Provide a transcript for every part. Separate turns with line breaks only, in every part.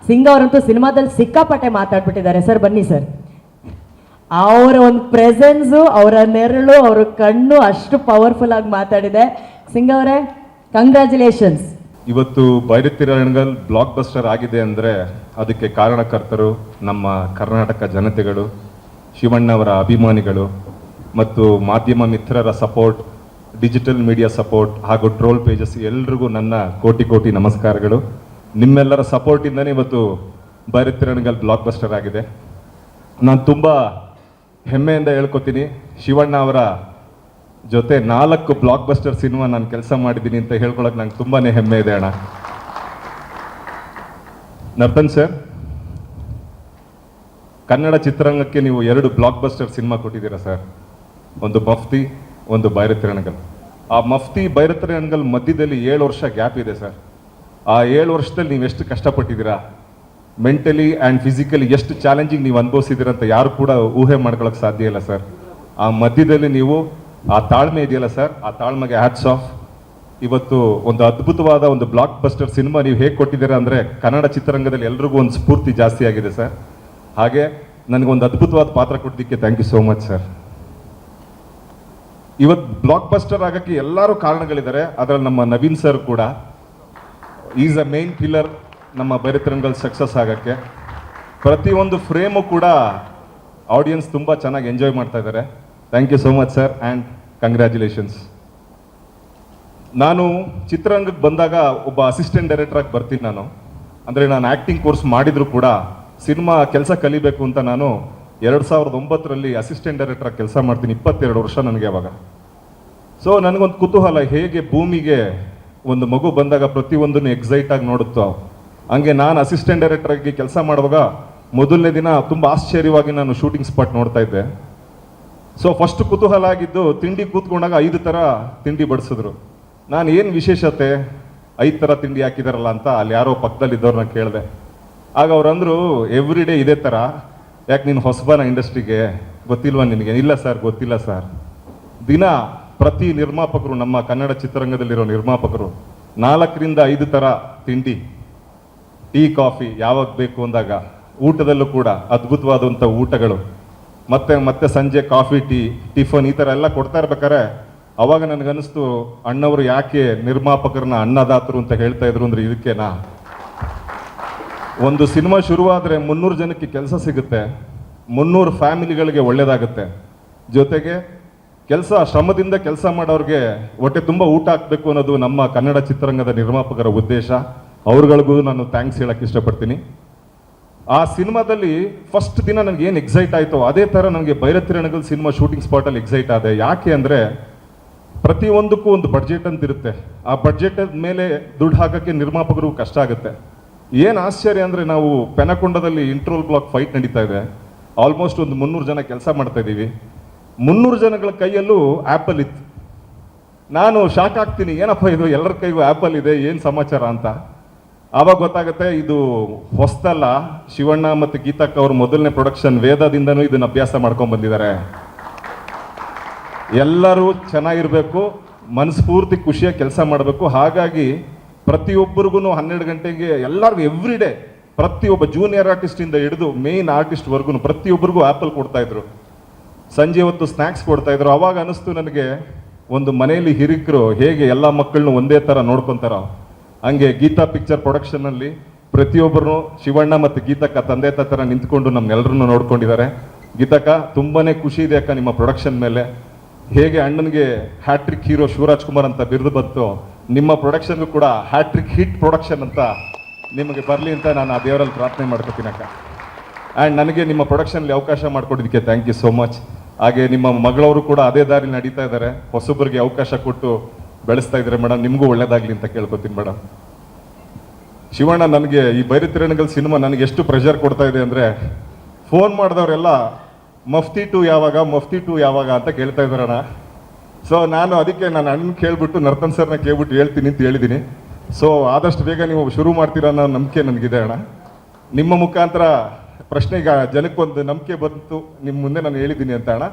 ಸಿಂಗ್ ಅವರಂತೂ ಸಿನಿಮಾದಲ್ಲಿ ಸಿಕ್ಕಾಪಟ್ಟೆ ಮಾತಾಡ್ಬಿಟ್ಟಿದ್ದಾರೆ ಸರ್. ಬನ್ನಿ ಸರ್. ಅವರ ಒಂದು ಪ್ರೆಸೆನ್ಸು, ಅವರ ನೆರಳು, ಅವರ ಕಣ್ಣು ಅಷ್ಟು ಪವರ್ಫುಲ್ ಆಗಿ ಮಾತಾಡಿದೆ. ಸಿಂಗ್ ಅವರೇ, ಕಂಗ್ರ್ಯಾಚುಲೇಷನ್ಸ್.
ಇವತ್ತು ಬೈರತಿ ರಣಗಲ್ ಬ್ಲಾಕ್ ಬಸ್ಟರ್ ಆಗಿದೆ ಅಂದರೆ ಅದಕ್ಕೆ ಕಾರಣಕರ್ತರು ನಮ್ಮ ಕರ್ನಾಟಕ ಜನತೆಗಳು, ಶಿವಣ್ಣವರ ಅಭಿಮಾನಿಗಳು ಮತ್ತು ಮಾಧ್ಯಮ ಮಿತ್ರರ ಸಪೋರ್ಟ್, ಡಿಜಿಟಲ್ ಮೀಡಿಯಾ ಸಪೋರ್ಟ್ ಹಾಗೂ ಟ್ರೋಲ್ ಪೇಜಸ್ ಎಲ್ರಿಗೂ ನನ್ನ ಕೋಟಿ ಕೋಟಿ ನಮಸ್ಕಾರಗಳು. ನಿಮ್ಮೆಲ್ಲರ ಸಪೋರ್ಟಿಂದನೇ ಇವತ್ತು ಬೈರತಿ ರಣಗಲ್ ಬ್ಲಾಕ್ ಬಸ್ಟರ್ ಆಗಿದೆ. ನಾನು ತುಂಬ ಹೆಮ್ಮೆಯಿಂದ ಹೇಳ್ಕೊತೀನಿ, ಶಿವಣ್ಣ ಅವರ ಜೊತೆ 4 ಬ್ಲಾಕ್ ಬಸ್ಟರ್ ಸಿನಿಮಾ ನಾನು ಕೆಲಸ ಮಾಡಿದ್ದೀನಿ ಅಂತ ಹೇಳ್ಕೊಳಕ್ಕೆ ನಂಗೆ ತುಂಬಾ ಹೆಮ್ಮೆ ಇದೆ ಅಣ್ಣ. ನರ್ತನ್ ಸರ್, ಕನ್ನಡ ಚಿತ್ರರಂಗಕ್ಕೆ ನೀವು 2 ಬ್ಲಾಕ್ ಬಸ್ಟರ್ ಸಿನಿಮಾ ಕೊಟ್ಟಿದ್ದೀರಾ ಸರ್. ಒಂದು ಮಫ್ತಿ, ಒಂದು ಬೈರತಿ ರಣಗಲ್. ಆ ಮಫ್ತಿ ಬೈರತಿ ರಣಗಲ್ ಮಧ್ಯದಲ್ಲಿ 7 ವರ್ಷ ಗ್ಯಾಪ್ ಇದೆ ಸರ್. ಆ 7 ವರ್ಷದಲ್ಲಿ ನೀವು ಎಷ್ಟು ಕಷ್ಟಪಟ್ಟಿದ್ದೀರಾ, ಮೆಂಟಲಿ ಆ್ಯಂಡ್ ಫಿಸಿಕಲಿ ಎಷ್ಟು ಚಾಲೆಂಜಿಂಗ್ ನೀವು ಅನುಭವಿಸಿದ್ದೀರ ಅಂತ ಯಾರು ಕೂಡ ಊಹೆ ಮಾಡ್ಕೊಳಕ್ಕೆ ಸಾಧ್ಯ ಇಲ್ಲ ಸರ್. ಆ ಮಧ್ಯದಲ್ಲಿ ನೀವು ಆ ತಾಳ್ಮೆ ಇದೆಯಲ್ಲ ಸರ್, ಆ ತಾಳ್ಮೆಗೆ ಹ್ಯಾಟ್ಸ್ ಆಫ್. ಇವತ್ತು ಒಂದು ಅದ್ಭುತವಾದ ಒಂದು ಬ್ಲಾಕ್ ಬಸ್ಟರ್ ಸಿನಿಮಾ ನೀವು ಹೇಗೆ ಕೊಟ್ಟಿದ್ದೀರಾ ಅಂದರೆ ಕನ್ನಡ ಚಿತ್ರರಂಗದಲ್ಲಿ ಎಲ್ರಿಗೂ ಒಂದು ಸ್ಫೂರ್ತಿ ಜಾಸ್ತಿ ಆಗಿದೆ ಸರ್. ಹಾಗೆ ನನಗೊಂದು ಅದ್ಭುತವಾದ ಪಾತ್ರ ಕೊಟ್ಟಿದ್ದಕ್ಕೆ thank you so much sir. ಇವತ್ತು ಬ್ಲಾಕ್ ಬಸ್ಟರ್ ಆಗೋಕ್ಕೆ ಎಲ್ಲರೂ ಕಾರಣಗಳಿದ್ದಾರೆ. ಅದರಲ್ಲಿ ನಮ್ಮ ನವೀನ್ ಸರ್ ಕೂಡ ಈಸ್ ಅ ಮೇನ್ ಪಿಲ್ಲರ್ ನಮ್ಮ ಬೈರತಿ ರಣಗಲ್ ಸಕ್ಸಸ್ ಆಗೋಕ್ಕೆ. ಪ್ರತಿಯೊಂದು ಫ್ರೇಮು ಕೂಡ ಆಡಿಯನ್ಸ್ ತುಂಬ ಚೆನ್ನಾಗಿ ಎಂಜಾಯ್ ಮಾಡ್ತಾ ಇದ್ದಾರೆ. Thank you so much sir and congratulations. ನಾನು ಚಿತ್ರರಂಗಕ್ಕೆ ಬಂದಾಗ ಒಬ್ಬ ಅಸಿಸ್ಟೆಂಟ್ ಡೈರೆಕ್ಟ್ರಾಗಿ ಬರ್ತೀನಿ ನಾನು. ಅಂದರೆ ನಾನು ಆ್ಯಕ್ಟಿಂಗ್ ಕೋರ್ಸ್ ಮಾಡಿದರೂ ಕೂಡ ಸಿನಿಮಾ ಕೆಲಸ ಕಲಿಬೇಕು ಅಂತ ನಾನು 2009ರಲ್ಲಿ ಅಸಿಸ್ಟೆಂಟ್ ಡೈರೆಕ್ಟ್ರಾಗಿ ಕೆಲಸ ಮಾಡ್ತೀನಿ. 22 ವರ್ಷ ನನಗೆ ಅವಾಗ. ಸೊ ನನಗೊಂದು ಕುತೂಹಲ, ಹೇಗೆ ಭೂಮಿಗೆ ಒಂದು ಮಗು ಬಂದಾಗ ಪ್ರತಿಯೊಂದನ್ನು ಎಕ್ಸೈಟ್ ಆಗಿ ನೋಡುತ್ತೋ ಹಂಗೆ ನಾನು ಅಸಿಸ್ಟೆಂಟ್ ಡೈರೆಕ್ಟ್ರಾಗಿ ಕೆಲಸ ಮಾಡುವಾಗ ಮೊದಲನೇ ದಿನ ತುಂಬ ಆಶ್ಚರ್ಯವಾಗಿ ನಾನು ಶೂಟಿಂಗ್ ಸ್ಪಾಟ್ ನೋಡ್ತಾ ಇದ್ದೆ. ಸೊ ಫಸ್ಟ್ ಕುತೂಹಲ ಆಗಿದ್ದು, ತಿಂಡಿ ಕೂತ್ಕೊಂಡಾಗ 5 ಥರ ತಿಂಡಿ ಬಡಿಸಿದ್ರು. ನಾನು ಏನು ವಿಶೇಷತೆ 5 ಥರ ತಿಂಡಿ ಹಾಕಿದಾರಲ್ಲ ಅಂತ ಅಲ್ಲಿ ಯಾರೋ ಪಕ್ಕದಲ್ಲಿದ್ದವ್ರನ್ನ ಕೇಳಿದೆ. ಆಗ ಅವ್ರು ಅಂದರು, ಎವ್ರಿ ಡೇ ಇದೇ ಥರ, ಯಾಕೆ ನೀನು ಹೊಸಬನ ಇಂಡಸ್ಟ್ರಿಗೆ, ಗೊತ್ತಿಲ್ವಾ ನಿನಗೆ? ಇಲ್ಲ ಸರ್, ಗೊತ್ತಿಲ್ಲ ಸರ್. ದಿನ ಪ್ರತಿ ನಿರ್ಮಾಪಕರು, ನಮ್ಮ ಕನ್ನಡ ಚಿತ್ರರಂಗದಲ್ಲಿರೋ ನಿರ್ಮಾಪಕರು 4ರಿಂದ 5 ಥರ ತಿಂಡಿ, ಟೀ ಕಾಫಿ ಯಾವಾಗ ಬೇಕು ಅಂದಾಗ, ಊಟದಲ್ಲೂ ಕೂಡ ಅದ್ಭುತವಾದಂಥ ಊಟಗಳು, ಮತ್ತೆ ಸಂಜೆ ಕಾಫಿ ಟೀ ಟಿಫನ್ ಈ ಥರ ಎಲ್ಲ ಕೊಡ್ತಾ ಇರ್ಬೇಕಾರೆ ಅವಾಗ ನನಗನ್ನಿಸ್ತು, ಅಣ್ಣವರು ಯಾಕೆ ನಿರ್ಮಾಪಕರನ್ನ ಅನ್ನದಾತರು ಅಂತ ಹೇಳ್ತಾ ಇದ್ರು ಅಂದರೆ ಇದಕ್ಕೇನಾ. ಒಂದು ಸಿನಿಮಾ ಶುರುವಾದರೆ 300 ಜನಕ್ಕೆ ಕೆಲಸ ಸಿಗುತ್ತೆ, 300 ಫ್ಯಾಮಿಲಿಗಳಿಗೆ ಒಳ್ಳೇದಾಗುತ್ತೆ. ಜೊತೆಗೆ ಶ್ರಮದಿಂದ ಕೆಲಸ ಮಾಡೋರಿಗೆ ಹೊಟ್ಟೆ ತುಂಬ ಊಟ ಹಾಕಬೇಕು ಅನ್ನೋದು ನಮ್ಮ ಕನ್ನಡ ಚಿತ್ರರಂಗದ ನಿರ್ಮಾಪಕರ ಉದ್ದೇಶ. ಅವ್ರುಗಳಿಗೂ ನಾನು ಥ್ಯಾಂಕ್ಸ್ ಹೇಳಕ್ಕೆ ಇಷ್ಟಪಡ್ತೀನಿ. ಆ ಸಿನಿಮಾದಲ್ಲಿ ಫಸ್ಟ್ ದಿನ ನನಗೆ ಏನು ಎಕ್ಸೈಟ್ ಆಯಿತೋ ಅದೇ ಥರ ನನಗೆ ಬೈರತಿ ರಣಗಲ್ ಸಿನಿಮಾ ಶೂಟಿಂಗ್ ಸ್ಪಾಟಲ್ಲಿ ಎಕ್ಸೈಟ್ ಆದೆ. ಯಾಕೆ ಅಂದರೆ ಪ್ರತಿಯೊಂದಕ್ಕೂ ಒಂದು ಬಡ್ಜೆಟ್ ಅಂತ ಇರುತ್ತೆ. ಆ ಬಡ್ಜೆಟ್ ಮೇಲೆ ದುಡ್ಡು ಹಾಕೋಕ್ಕೆ ನಿರ್ಮಾಪಕರು ಕಷ್ಟ ಆಗುತ್ತೆ. ಏನು ಆಶ್ಚರ್ಯ ಅಂದರೆ, ನಾವು ಪೆನಕೊಂಡದಲ್ಲಿ ಇಂಟ್ರೋಲ್ ಬ್ಲಾಕ್ ಫೈಟ್ ನಡೀತಾ ಇದೆ, ಆಲ್ಮೋಸ್ಟ್ ಒಂದು 300 ಜನ ಕೆಲಸ ಮಾಡ್ತಾ ಇದ್ದೀವಿ. 300 ಜನಗಳ ಕೈಯಲ್ಲೂ ಆ್ಯಪಲ್ ಇತ್ತು. ನಾನು ಶಾಕ್ ಆಗ್ತೀನಿ, ಏನಪ್ಪ ಇದು ಎಲ್ಲರ ಕೈಗೂ ಆ್ಯಪಲ್ ಇದೆ, ಏನು ಸಮಾಚಾರ ಅಂತ. ಆವಾಗ ಗೊತ್ತಾಗುತ್ತೆ ಇದು ಹೊಸ್ತಲ್ಲ, ಶಿವಣ್ಣ ಮತ್ತು ಗೀತಕ್ಕ ಅವ್ರ ಮೊದಲನೇ ಪ್ರೊಡಕ್ಷನ್ ವೇದದಿಂದನೂ ಇದನ್ನು ಅಭ್ಯಾಸ ಮಾಡ್ಕೊಂಡು ಬಂದಿದ್ದಾರೆ. ಎಲ್ಲರೂ ಚೆನ್ನಾಗಿರಬೇಕು, ಮನಸ್ಫೂರ್ತಿ ಖುಷಿಯಾಗಿ ಕೆಲಸ ಮಾಡಬೇಕು. ಹಾಗಾಗಿ ಪ್ರತಿಯೊಬ್ಬರಿಗೂ 12 ಗಂಟೆಗೆ ಎಲ್ಲರಿಗೂ ಎವ್ರಿ ಡೇ ಪ್ರತಿಯೊಬ್ಬ ಜೂನಿಯರ್ ಆರ್ಟಿಸ್ಟಿಂದ ಹಿಡಿದು ಮೇನ್ ಆರ್ಟಿಸ್ಟ್ವರೆಗೂ ಪ್ರತಿಯೊಬ್ಬರಿಗೂ ಆ್ಯಪಲ್ ಕೊಡ್ತಾಯಿದ್ರು. ಸಂಜೆ ಹೊತ್ತು ಸ್ನ್ಯಾಕ್ಸ್ ಕೊಡ್ತಾಯಿದ್ರು. ಅವಾಗ ಅನ್ನಿಸ್ತು ನನಗೆ, ಒಂದು ಮನೆಯಲ್ಲಿ ಹಿರಿಕರು ಹೇಗೆ ಎಲ್ಲ ಮಕ್ಕಳನ್ನು ಒಂದೇ ಥರ ನೋಡ್ಕೊತಾರೋ ಹಂಗೆ ಗೀತಾ ಪಿಕ್ಚರ್ ಪ್ರೊಡಕ್ಷನ್ನಲ್ಲಿ ಪ್ರತಿಯೊಬ್ಬರು ಶಿವಣ್ಣ ಮತ್ತು ಗೀತಕ್ಕ ತಂದೆ ಥರ ನಿಂತ್ಕೊಂಡು ನಮ್ಮೆಲ್ಲರನ್ನು ನೋಡ್ಕೊಂಡಿದ್ದಾರೆ. ಗೀತಕ್ಕ, ತುಂಬಾ ಖುಷಿ ಇದೆ ಅಕ್ಕ ನಿಮ್ಮ ಪ್ರೊಡಕ್ಷನ್ ಮೇಲೆ. ಹೇಗೆ ಅಣ್ಣನಿಗೆ ಹ್ಯಾಟ್ರಿಕ್ ಹೀರೋ ಶಿವರಾಜ್ ಕುಮಾರ್ ಅಂತ ಬಿರುದು ಬಂತು, ನಿಮ್ಮ ಪ್ರೊಡಕ್ಷನ್ಗೂ ಕೂಡ ಹ್ಯಾಟ್ರಿಕ್ ಹಿಟ್ ಪ್ರೊಡಕ್ಷನ್ ಅಂತ ನಿಮಗೆ ಬರಲಿ ಅಂತ ನಾನು ಆ ದೇವರಲ್ಲಿ ಪ್ರಾರ್ಥನೆ ಮಾಡ್ಕೊತೀನಿ ಅಕ್ಕ. ಆ್ಯಂಡ್ ನನಗೆ ನಿಮ್ಮ ಪ್ರೊಡಕ್ಷನ್ಲಿ ಅವಕಾಶ ಮಾಡಿಕೊಟ್ಟಿದ್ದಕ್ಕೆ ಥ್ಯಾಂಕ್ ಯು ಸೋ ಮಚ್. ಹಾಗೆ ನಿಮ್ಮ ಮಗಳವರು ಕೂಡ ಅದೇ ದಾರಿ ನಡೀತಾ ಇದ್ದಾರೆ, ಹೊಸೊಬ್ಬರಿಗೆ ಅವಕಾಶ ಕೊಟ್ಟು ಬೆಳೆಸ್ತಾ ಇದ್ದಾರೆ ಮೇಡಮ್. ನಿಮಗೂ ಒಳ್ಳೇದಾಗಲಿ ಅಂತ ಕೇಳ್ಕೊತೀನಿ ಮೇಡಮ್. ಶಿವಣ್ಣ, ನನಗೆ ಈ ಬೈರತಿ ರಣಗಲ್ ಸಿನಿಮಾ ನನಗೆ ಎಷ್ಟು ಪ್ರೆಷರ್ ಕೊಡ್ತಾ ಇದೆ ಅಂದರೆ, ಫೋನ್ ಮಾಡಿದವರೆಲ್ಲ ಮಫ್ತಿ 2 ಯಾವಾಗ ಅಂತ ಕೇಳ್ತಾ ಇದ್ದಾರಣ್ಣ. ಸೊ ನಾನು ಅದಕ್ಕೆ ನನ್ನ ಅಣ್ಣನ ಕೇಳ್ಬಿಟ್ಟು ನರ್ತನ್ ಸರ್ನ ಕೇಳ್ಬಿಟ್ಟು ಹೇಳ್ತೀನಿ ಅಂತ ಹೇಳಿದ್ದೀನಿ. ಸೊ ಆದಷ್ಟು ಬೇಗ ನೀವು ಶುರು ಮಾಡ್ತೀರಾ ಅನ್ನೋ ನಂಬಿಕೆ ನನಗಿದೆ ಅಣ್ಣ. ನಿಮ್ಮ ಮುಖಾಂತರ ಪ್ರಶ್ನೆಗೆ ಜನಕ್ಕೊಂದು ನಂಬಿಕೆ ಬಂತು, ನಿಮ್ಮ ಮುಂದೆ ನಾನು ಹೇಳಿದ್ದೀನಿ ಅಂತ ಅಣ್ಣ.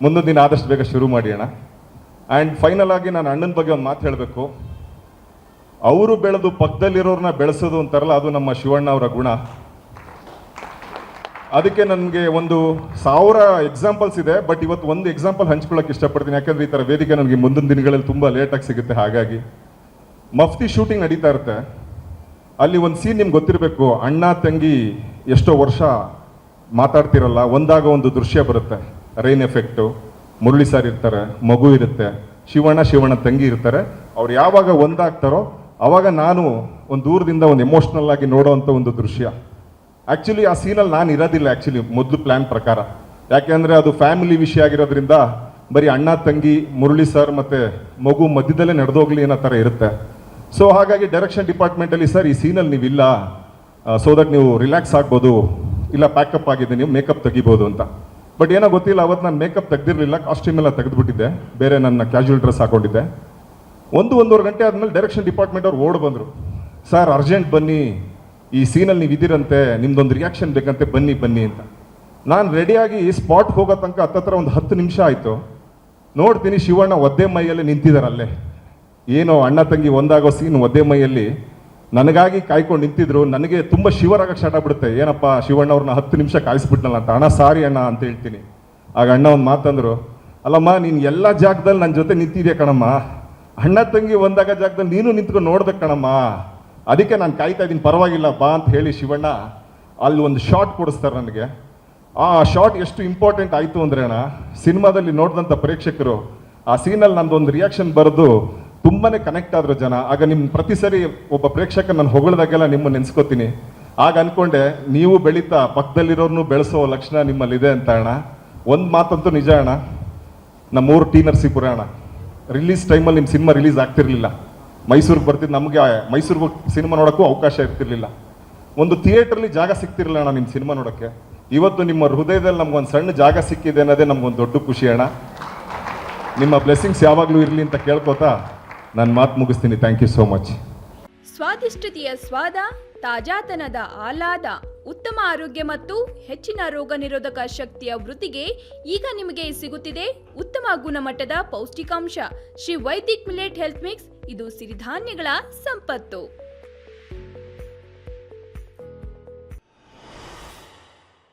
ಮುಂದೊಂದು ದಿನ ಆದಷ್ಟು ಬೇಗ ಶುರು ಮಾಡಿ ಅಣ್ಣ. ಆ್ಯಂಡ್ ಫೈನಲ್ ಆಗಿ ನಾನು ಅಣ್ಣನ ಬಗ್ಗೆ ಒಂದು ಮಾತು ಹೇಳಬೇಕು. ಅವರು ಬೆಳೆದು ಪಕ್ಕದಲ್ಲಿರೋರನ್ನ ಬೆಳೆಸೋದು ಅಂತಾರಲ್ಲ, ಅದು ನಮ್ಮ ಶಿವಣ್ಣ ಅವರ ಗುಣ. ಅದಕ್ಕೆ ನನಗೆ ಒಂದು 1000 ಎಕ್ಸಾಂಪಲ್ಸ್ ಇದೆ, ಬಟ್ ಇವತ್ತು ಒಂದು ಎಕ್ಸಾಂಪಲ್ ಹಂಚ್ಕೊಳ್ಳೋಕೆ ಇಷ್ಟಪಡ್ತೀನಿ. ಯಾಕಂದ್ರೆ ಈ ಥರ ವೇದಿಕೆ ನನಗೆ ಮುಂದಿನ ದಿನಗಳಲ್ಲಿ ತುಂಬ ಲೇಟಾಗಿ ಸಿಗುತ್ತೆ. ಹಾಗಾಗಿ ಮಫ್ತಿ ಶೂಟಿಂಗ್ ನಡೀತಾ ಇರುತ್ತೆ. ಅಲ್ಲಿ ಒಂದು ಸೀನ್ ನಿಮ್ಗೆ ಗೊತ್ತಿರಬೇಕು, ಅಣ್ಣ ತಂಗಿ ಎಷ್ಟೋ ವರ್ಷ ಮಾತಾಡ್ತಿರಲ್ಲ, ಒಂದಾಗ ಒಂದು ದೃಶ್ಯ ಬರುತ್ತೆ. ರೈನ್ ಎಫೆಕ್ಟು, ಮುರಳಿ ಸರ್ ಇರ್ತಾರೆ, ಮಗು ಇರುತ್ತೆ, ಶಿವಣ್ಣ ತಂಗಿ ಇರ್ತಾರೆ. ಅವ್ರು ಯಾವಾಗ ಒಂದಾಗ್ತಾರೋ ಅವಾಗ ನಾನು ಒಂದು ದೂರದಿಂದ ಒಂದು ಎಮೋಷ್ನಲ್ ಆಗಿ ನೋಡೋವಂಥ ಒಂದು ದೃಶ್ಯ. ಆ್ಯಕ್ಚುಲಿ ಆ ಸೀನಲ್ಲಿ ನಾನು ಇರೋದಿಲ್ಲ ಆ್ಯಕ್ಚುಲಿ ಮೊದಲು ಪ್ಲ್ಯಾನ್ ಪ್ರಕಾರ. ಯಾಕೆಂದರೆ ಅದು ಫ್ಯಾಮಿಲಿ ವಿಷಯ ಆಗಿರೋದ್ರಿಂದ ಬರೀ ಅಣ್ಣ ತಂಗಿ, ಮುರಳಿ ಸರ್ ಮತ್ತು ಮಗು ಮಧ್ಯದಲ್ಲೇ ನಡೆದೋಗ್ಲಿ ಅನ್ನೋ ಥರ ಇರುತ್ತೆ. ಸೊ ಹಾಗಾಗಿ ಡೈರೆಕ್ಷನ್ ಡಿಪಾರ್ಟ್ಮೆಂಟಲ್ಲಿ ಸರ್ ಈ ಸೀನಲ್ಲಿ ನೀವಿಲ್ಲ, ಸೊ ದಟ್ ನೀವು ರಿಲ್ಯಾಕ್ಸ್ ಆಗ್ಬೋದು, ಇಲ್ಲ ಪ್ಯಾಕಪ್ ಆಗಿದೆ, ನೀವು ಮೇಕಪ್ ತೆಗಿಬೋದು ಅಂತ. ಬಟ್ ಏನೋ ಗೊತ್ತಿಲ್ಲ, ಅವತ್ತು ನಾನು ಮೇಕಪ್ ತೆಗೆದಿರಲಿಲ್ಲ, ಕಾಸ್ಟ್ಯೂಮ್ ಎಲ್ಲ ತೆಗೆದುಬಿಟ್ಟಿದ್ದೆ, ಬೇರೆ ನನ್ನ ಕ್ಯಾಶುವಲ್ ಡ್ರೆಸ್ ಹಾಕೊಂಡಿದ್ದೆ. 1-1.5 ಗಂಟೆ ಆದಮೇಲೆ ಡೈರೆಕ್ಷನ್ ಡಿಪಾರ್ಟ್ಮೆಂಟ್ ಅವ್ರು ಓಡ್ ಬಂದರು. ಸರ್ ಅರ್ಜೆಂಟ್ ಬನ್ನಿ, ಈ ಸೀನಲ್ಲಿ ನೀವು ಇದ್ದೀರಂತೆ, ನಿಮ್ದೊಂದು ರಿಯಾಕ್ಷನ್ ಬೇಕಂತೆ, ಬನ್ನಿ ಅಂತ. ನಾನು ರೆಡಿಯಾಗಿ ಸ್ಪಾಟ್ ಹೋಗೋ ತನಕ ಹತ್ತತ್ರ ಒಂದು 10 ನಿಮಿಷ ಆಯಿತು. ನೋಡ್ತೀನಿ ಶಿವಣ್ಣ ಒದ್ದೆ ಮೈಯಲ್ಲೇ ನಿಂತಿದ್ದಾರೆ ಅಲ್ಲೇ. ಏನೋ ಅಣ್ಣ ತಂಗಿ ಒಂದಾಗೋ ಸೀನ್ ಒದ್ದೆ ಮೈಯಲ್ಲಿ ನನಗಾಗಿ ಕಾಯ್ಕೊಂಡು ನಿಂತಿದ್ರು. ನನಗೆ ತುಂಬ ಶಿವರಾಗಕ್ಕೆ ಸ್ಟಾರ್ಟ್ ಆಗ್ಬಿಡುತ್ತೆ, ಏನಪ್ಪ ಶಿವಣ್ಣ ಅವ್ರನ್ನ 10 ನಿಮಿಷ ಕಾಯಿಸ್ಬಿಟ್ನಲ್ಲ ಅಂತ. ಅಣ್ಣ ಸಾರಿ ಅಣ್ಣ ಅಂತ ಹೇಳ್ತೀನಿ. ಆಗ ಅಣ್ಣ ಒಂದು ಮಾತಂದ್ರು, ಅಲ್ಲಮ್ಮ ನೀನು ಎಲ್ಲ ಜಾಗದಲ್ಲಿ ನನ್ನ ಜೊತೆ ನಿಂತಿದ್ಯಾ ಕಣಮ್ಮ, ಅಣ್ಣ ತಂಗಿ ಒಂದಾಗ ಜಾಗದಲ್ಲಿ ನೀನು ನಿಂತ್ಕೊಂಡು ನೋಡ್ಬೇಕು ಕಣಮ್ಮ, ಅದಕ್ಕೆ ನಾನು ಕಾಯ್ತಾ ಇದ್ದೀನಿ, ಪರವಾಗಿಲ್ಲ ಬಾ ಅಂತ ಹೇಳಿ ಶಿವಣ್ಣ ಅಲ್ಲಿ ಒಂದು ಶಾಟ್ ಕೊಡಿಸ್ತಾರೆ ನನಗೆ. ಆ ಶಾಟ್ ಎಷ್ಟು ಇಂಪಾರ್ಟೆಂಟ್ ಆಯಿತು ಅಂದರೆ ಅಣ್ಣ, ಸಿನಿಮಾದಲ್ಲಿ ನೋಡಿದಂಥ ಪ್ರೇಕ್ಷಕರು ಆ ಸೀನಲ್ಲಿ ನಂದೊಂದು ರಿಯಾಕ್ಷನ್ ಬರೆದು ತುಂಬಾ ಕನೆಕ್ಟ್ ಆದರು ಜನ. ಆಗ ನಿಮ್ಮ ಪ್ರತಿ ಸರಿ ಒಬ್ಬ ಪ್ರೇಕ್ಷಕ ನಾನು ಹೊಗಳಿದಾಗೆಲ್ಲ ನಿಮ್ಮನ್ನು ನೆನೆಸ್ಕೋತೀನಿ. ಆಗ ಅಂದ್ಕೊಂಡೆ, ನೀವು ಬೆಳೀತಾ ಪಕ್ಕದಲ್ಲಿರೋರ್ನು ಬೆಳೆಸೋ ಲಕ್ಷಣ ನಿಮ್ಮಲ್ಲಿದೆ ಅಂತ ಅಣ್ಣ. ಒಂದು ಮಾತಂತೂ ನಿಜ ಅಣ್ಣ, ನಮ್ಮೂರು ಟಿ ನರಸೀಪುರ ಅಣ್ಣ, ರಿಲೀಸ್ ಟೈಮಲ್ಲಿ ನಿಮ್ಮ ಸಿನಿಮಾ ರಿಲೀಸ್ ಆಗ್ತಿರ್ಲಿಲ್ಲ. ಮೈಸೂರಿಗೆ ಬರ್ತಿದ್ದು, ನಮಗೆ ಮೈಸೂರಿಗೆ ಸಿನಿಮಾ ನೋಡೋಕ್ಕೂ ಅವಕಾಶ ಇರ್ತಿರ್ಲಿಲ್ಲ. ಒಂದು ಥಿಯೇಟ್ರಲ್ಲಿ ಜಾಗ ಸಿಗ್ತಿರಲಿಲ್ಲ ಅಣ್ಣ ನಿಮ್ಮ ಸಿನಿಮಾ ನೋಡೋಕ್ಕೆ. ಇವತ್ತು ನಿಮ್ಮ ಹೃದಯದಲ್ಲಿ ನಮ್ಗೊಂದು ಸಣ್ಣ ಜಾಗ ಸಿಕ್ಕಿದೆ ಅನ್ನೋದೇ ನಮ್ಗೊಂದು ದೊಡ್ಡ ಖುಷಿ ಅಣ್ಣ. ನಿಮ್ಮ ಬ್ಲೆಸ್ಸಿಂಗ್ಸ್ ಯಾವಾಗಲೂ ಇರಲಿ ಅಂತ ಕೇಳ್ಕೊತಾ ನಾನು ಮಾತು ಮುಗಿಸ್ತೀನಿ. Thank you so much.
ಸ್ವಾದಿಷ್ಟತೆಯ ಸ್ವಾದ, ತಾಜಾತನದ ಆಹ್ಲಾದ, ಉತ್ತಮ ಆರೋಗ್ಯ ಮತ್ತು ಹೆಚ್ಚಿನ ರೋಗ ನಿರೋಧಕ ಶಕ್ತಿಯ ವೃದ್ಧಿಗೆ ಈಗ ನಿಮಗೆ ಸಿಗುತ್ತಿದೆ ಉತ್ತಮ ಗುಣಮಟ್ಟದ ಪೌಷ್ಟಿಕಾಂಶ Shri Vaidik millet health mix. ಇದು ಸಿರಿಧಾನ್ಯಗಳ ಸಂಪತ್ತು.